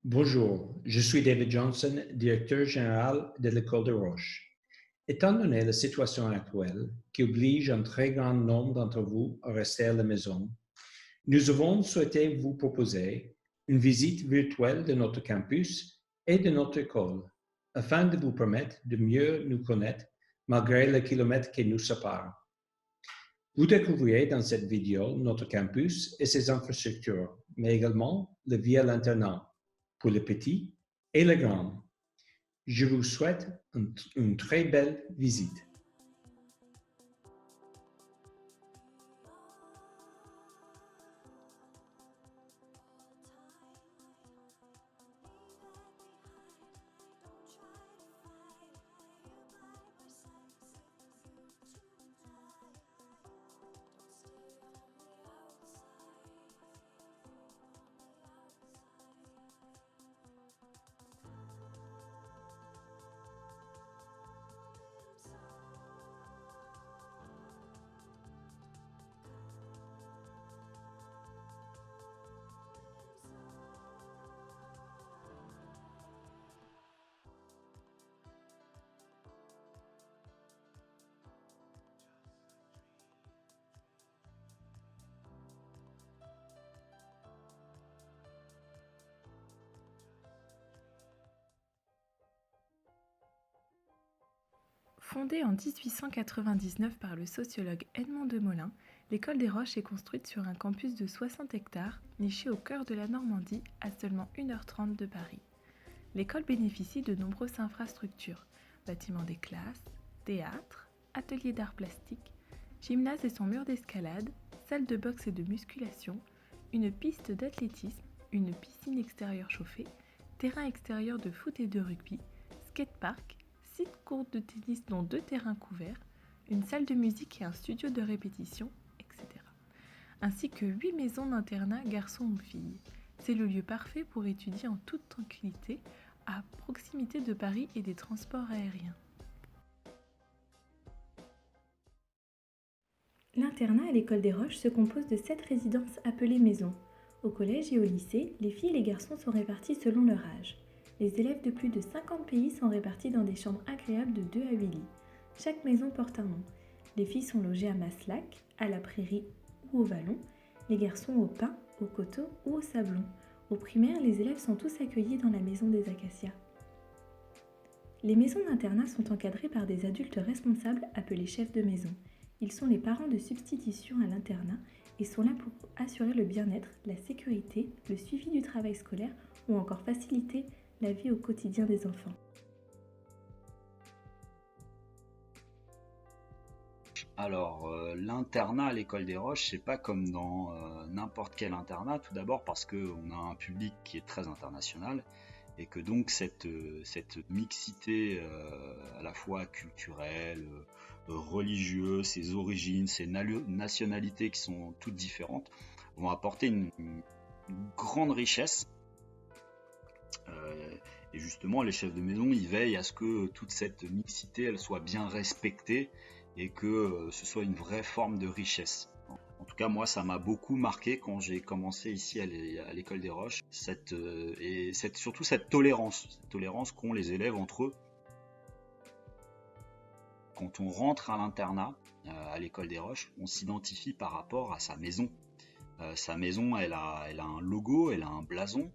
Bonjour, je suis David Johnson, directeur général de l'École des Roches. Étant donné la situation actuelle, qui oblige un très grand nombre d'entre vous à rester à la maison, nous avons souhaité vous proposer une visite virtuelle de notre campus et de notre école, afin de vous permettre de mieux nous connaître malgré les kilomètres qui nous séparent. Vous découvrirez dans cette vidéo notre campus et ses infrastructures, mais également la vie à l'internat pour les petits et les grands. Je vous souhaite une très belle visite. Fondée en 1899 par le sociologue Edmond de Molin, l'École des Roches est construite sur un campus de 60 hectares, niché au cœur de la Normandie, à seulement 1h30 de Paris. L'école bénéficie de nombreuses infrastructures, bâtiments des classes, théâtre, ateliers d'art plastique, gymnase et son mur d'escalade, salle de boxe et de musculation, une piste d'athlétisme, une piscine extérieure chauffée, terrain extérieur de foot et de rugby, skatepark, 6 courts de tennis dont 2 terrains couverts, une salle de musique et un studio de répétition, etc. Ainsi que 8 maisons d'internat garçons ou filles. C'est le lieu parfait pour étudier en toute tranquillité, à proximité de Paris et des transports aériens. L'internat à l'École des Roches se compose de 7 résidences appelées maisons. Au collège et au lycée, les filles et les garçons sont répartis selon leur âge. Les élèves de plus de 50 pays sont répartis dans des chambres agréables de 2 à 8 lits. Chaque maison porte un nom. Les filles sont logées à Maslac, à la Prairie ou au Vallon, les garçons au Pin, au Coteau ou au Sablon. Au primaire, les élèves sont tous accueillis dans la maison des Acacias. Les maisons d'internat sont encadrées par des adultes responsables appelés chefs de maison. Ils sont les parents de substitution à l'internat et sont là pour assurer le bien-être, la sécurité, le suivi du travail scolaire ou encore faciliter la vie au quotidien des enfants. Alors, l'internat à l'École des Roches, c'est pas comme dans n'importe quel internat, tout d'abord parce qu'on a un public qui est très international et que donc cette mixité à la fois culturelle, religieuse, ses origines, ses nationalités qui sont toutes différentes, vont apporter une grande richesse. Et justement, les chefs de maison, ils veillent à ce que toute cette mixité, elle soit bien respectée et que ce soit une vraie forme de richesse. En tout cas, moi, ça m'a beaucoup marqué quand j'ai commencé ici à l'École des Roches, surtout cette tolérance qu'ont les élèves entre eux. Quand on rentre à l'internat, à l'École des Roches, on s'identifie par rapport à sa maison. Sa maison, elle a un logo, elle a un blason,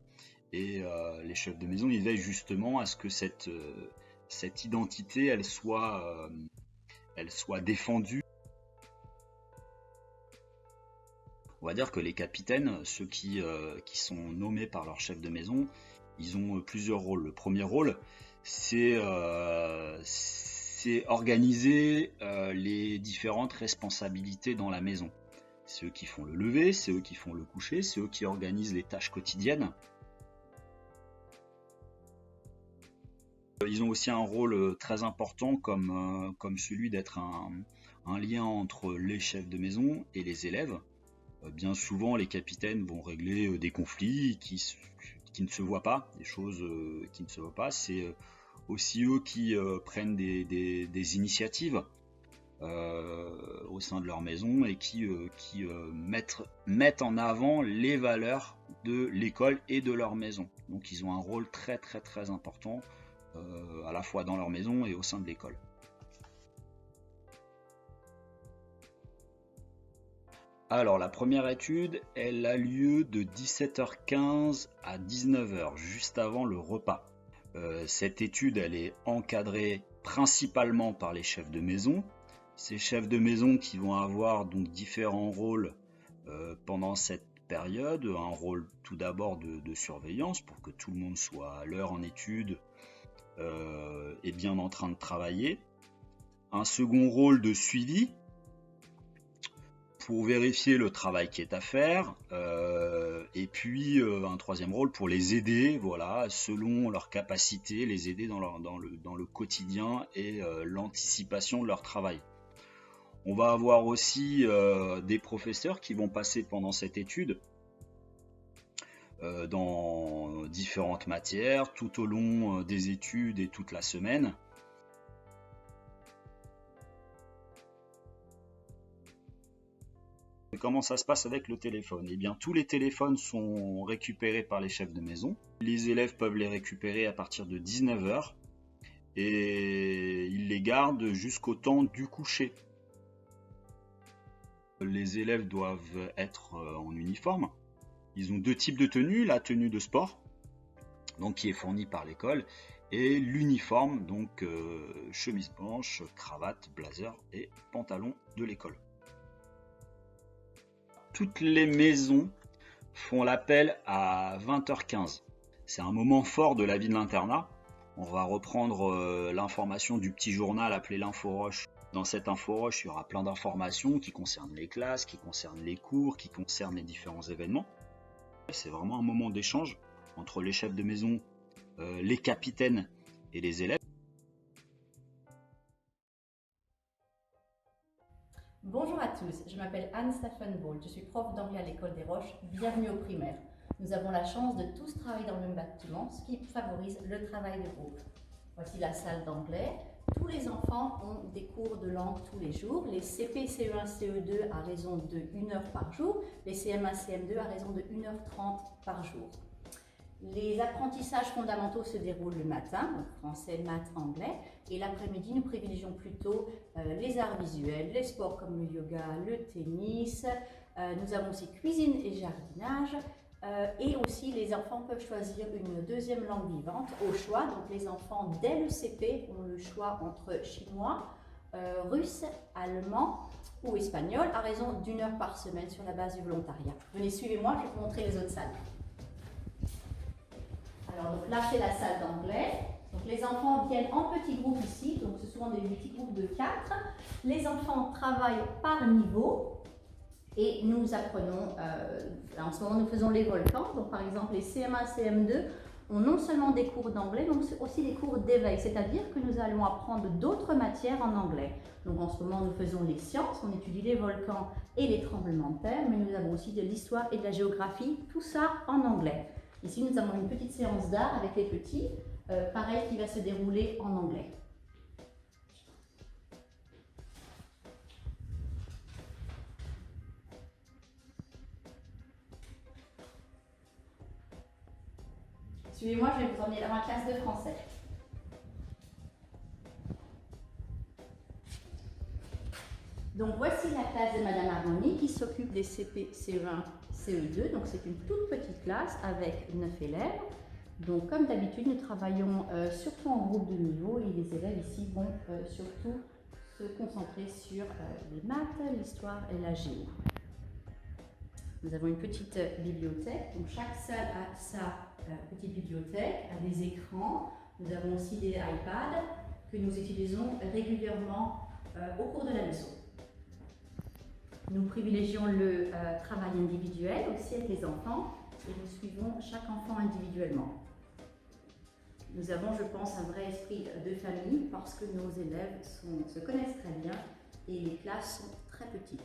et les chefs de maison, ils veillent justement à ce que cette identité, elle soit défendue. On va dire que les capitaines, ceux qui sont nommés par leur chef de maison, ils ont plusieurs rôles. Le premier rôle, c'est organiser les différentes responsabilités dans la maison. C'est eux qui font le lever, c'est eux qui font le coucher, c'est eux qui organisent les tâches quotidiennes. Ils ont aussi un rôle très important comme celui d'être un lien entre les chefs de maison et les élèves. Bien souvent, les capitaines vont régler des conflits qui ne se voient pas, des choses qui ne se voient pas. C'est aussi eux qui prennent des initiatives. au sein de leur maison et qui mettent en avant les valeurs de l'école et de leur maison. Donc ils ont un rôle très très très important à la fois dans leur maison et au sein de l'école. Alors la première étude, elle a lieu de 17h15 à 19h, juste avant le repas. Cette étude, elle est encadrée principalement par les chefs de maison. Ces chefs de maison qui vont avoir donc différents rôles pendant cette période. Un rôle tout d'abord de surveillance pour que tout le monde soit à l'heure en études et bien en train de travailler. Un second rôle de suivi pour vérifier le travail qui est à faire, et puis un troisième rôle pour les aider, voilà, selon leurs capacités, les aider dans le quotidien et l'anticipation de leur travail. On va avoir aussi des professeurs qui vont passer pendant cette étude dans différentes matières, tout au long des études et toute la semaine. Comment ça se passe avec le téléphone? Eh bien, tous les téléphones sont récupérés par les chefs de maison. Les élèves peuvent les récupérer à partir de 19h et ils les gardent jusqu'au temps du coucher. Les élèves doivent être en uniforme. Ils ont deux types de tenues, la tenue de sport, donc qui est fournie par l'école, et l'uniforme, donc chemise blanche, cravate, blazer et pantalon de l'école. Toutes les maisons font l'appel à 20h15. C'est un moment fort de la vie de l'internat. On va reprendre l'information du petit journal appelé l'Inforoche. Dans cette Inforoche, il y aura plein d'informations qui concernent les classes, qui concernent les cours, qui concernent les différents événements. C'est vraiment un moment d'échange entre les chefs de maison, les capitaines et les élèves. Bonjour à tous, je m'appelle Anne-Stéphane Boll, je suis prof d'anglais à l'école des Roches, bienvenue au primaire. Nous avons la chance de tous travailler dans le même bâtiment, ce qui favorise le travail de groupe. Voici la salle d'anglais. Tous les enfants ont des cours de langue tous les jours, les CP, CE1, CE2 à raison de 1 heure par jour, les CM1, CM2 à raison de 1h30 par jour. Les apprentissages fondamentaux se déroulent le matin, donc français, maths, anglais, et l'après-midi, nous privilégions plutôt les arts visuels, les sports comme le yoga, le tennis. Nous avons aussi cuisine et jardinage, et aussi les enfants peuvent choisir une deuxième langue vivante au choix. Donc les enfants, dès le CP, ont le choix entre chinois, russe, allemand ou espagnol, à raison d'1 heure par semaine sur la base du volontariat. Venez, suivez-moi, je vais vous montrer les autres salles. Alors donc là c'est la salle d'anglais. Donc les enfants viennent en petits groupes ici, donc ce sont des petits groupes de 4. Les enfants travaillent par niveau et nous apprenons, en ce moment nous faisons les volcans, donc par exemple les CM1, CM2 ont non seulement des cours d'anglais, mais aussi des cours d'éveil, c'est-à-dire que nous allons apprendre d'autres matières en anglais. Donc en ce moment nous faisons les sciences, on étudie les volcans et les tremblements de terre, mais nous avons aussi de l'histoire et de la géographie, tout ça en anglais. Ici, nous avons une petite séance d'art avec les petits, pareil, qui va se dérouler en anglais. Suivez-moi, je vais vous emmener dans ma classe de français. Donc voici la classe de Madame Armoni qui s'occupe des CP, CE1, CE2. Donc c'est une toute petite classe avec 9 élèves. Donc comme d'habitude, nous travaillons surtout en groupe de niveau et les élèves ici vont surtout se concentrer sur les maths, l'histoire et la géo. Nous avons une petite bibliothèque. Donc chaque salle a sa petite bibliothèque, a des écrans. Nous avons aussi des iPads que nous utilisons régulièrement au cours de la leçon. Nous privilégions le travail individuel aussi avec les enfants et nous suivons chaque enfant individuellement. Nous avons, je pense, un vrai esprit de famille parce que nos élèves se connaissent très bien et les classes sont très petites.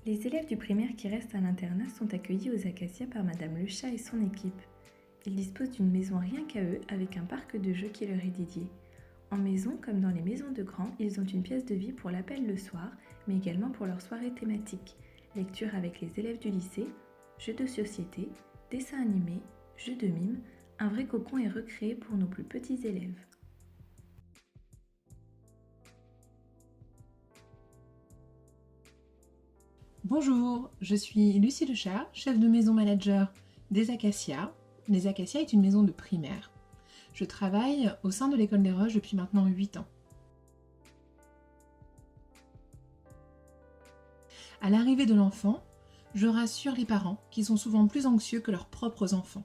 Les élèves du primaire qui restent à l'internat sont accueillis aux Acacias par Madame Lechat et son équipe. Ils disposent d'une maison rien qu'à eux avec un parc de jeux qui leur est dédié. En maison, comme dans les maisons de grands, ils ont une pièce de vie pour l'appel le soir, mais également pour leurs soirées thématiques. Lecture avec les élèves du lycée, jeux de société, dessins animés, jeux de mime, un vrai cocon est recréé pour nos plus petits élèves. Bonjour, je suis Lucie Lechat, chef de maison manager des Acacias. Les Acacias est une maison de primaire. Je travaille au sein de l'école des Roches depuis maintenant 8 ans. À l'arrivée de l'enfant, je rassure les parents qui sont souvent plus anxieux que leurs propres enfants.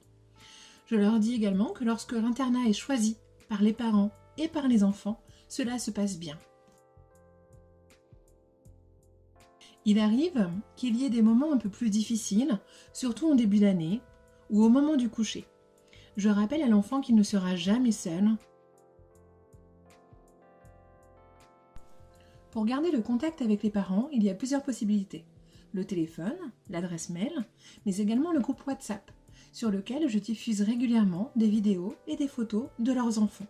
Je leur dis également que lorsque l'internat est choisi par les parents et par les enfants, cela se passe bien. Il arrive qu'il y ait des moments un peu plus difficiles, surtout en début d'année ou au moment du coucher. Je rappelle à l'enfant qu'il ne sera jamais seul. Pour garder le contact avec les parents, il y a plusieurs possibilités. Le téléphone, l'adresse mail, mais également le groupe WhatsApp, sur lequel je diffuse régulièrement des vidéos et des photos de leurs enfants.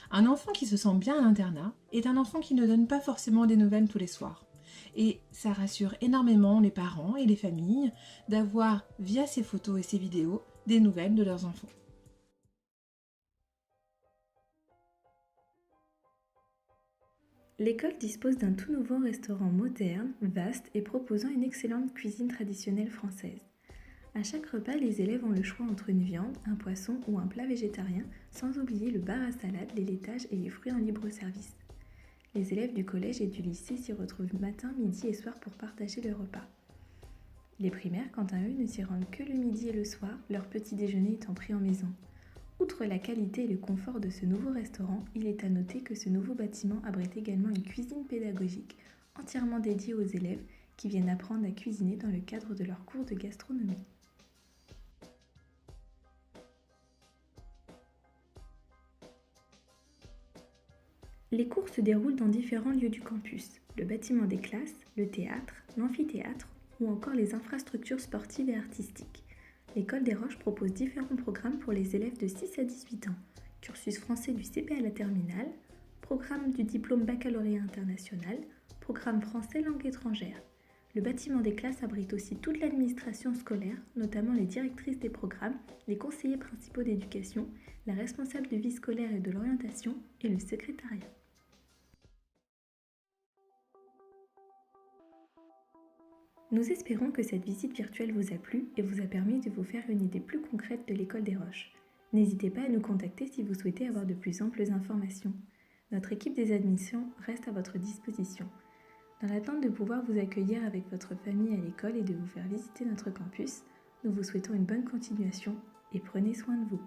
Un enfant qui se sent bien à l'internat est un enfant qui ne donne pas forcément des nouvelles tous les soirs. Et ça rassure énormément les parents et les familles d'avoir, via ces photos et ces vidéos, des nouvelles de leurs enfants. L'école dispose d'un tout nouveau restaurant moderne, vaste et proposant une excellente cuisine traditionnelle française. À chaque repas, les élèves ont le choix entre une viande, un poisson ou un plat végétarien, sans oublier le bar à salade, les laitages et les fruits en libre service. Les élèves du collège et du lycée s'y retrouvent matin, midi et soir pour partager le repas. Les primaires, quant à eux, ne s'y rendent que le midi et le soir, leur petit déjeuner étant pris en maison. Outre la qualité et le confort de ce nouveau restaurant, il est à noter que ce nouveau bâtiment abrite également une cuisine pédagogique entièrement dédiée aux élèves qui viennent apprendre à cuisiner dans le cadre de leurs cours de gastronomie. Les cours se déroulent dans différents lieux du campus, le bâtiment des classes, le théâtre, l'amphithéâtre ou encore les infrastructures sportives et artistiques. L'école des Roches propose différents programmes pour les élèves de 6 à 18 ans, cursus français du CP à la terminale, programme du diplôme baccalauréat international, programme français langue étrangère. Le bâtiment des classes abrite aussi toute l'administration scolaire, notamment les directrices des programmes, les conseillers principaux d'éducation, la responsable de vie scolaire et de l'orientation et le secrétariat. Nous espérons que cette visite virtuelle vous a plu et vous a permis de vous faire une idée plus concrète de l'école des Roches. N'hésitez pas à nous contacter si vous souhaitez avoir de plus amples informations. Notre équipe des admissions reste à votre disposition. Dans l'attente de pouvoir vous accueillir avec votre famille à l'école et de vous faire visiter notre campus, nous vous souhaitons une bonne continuation et prenez soin de vous.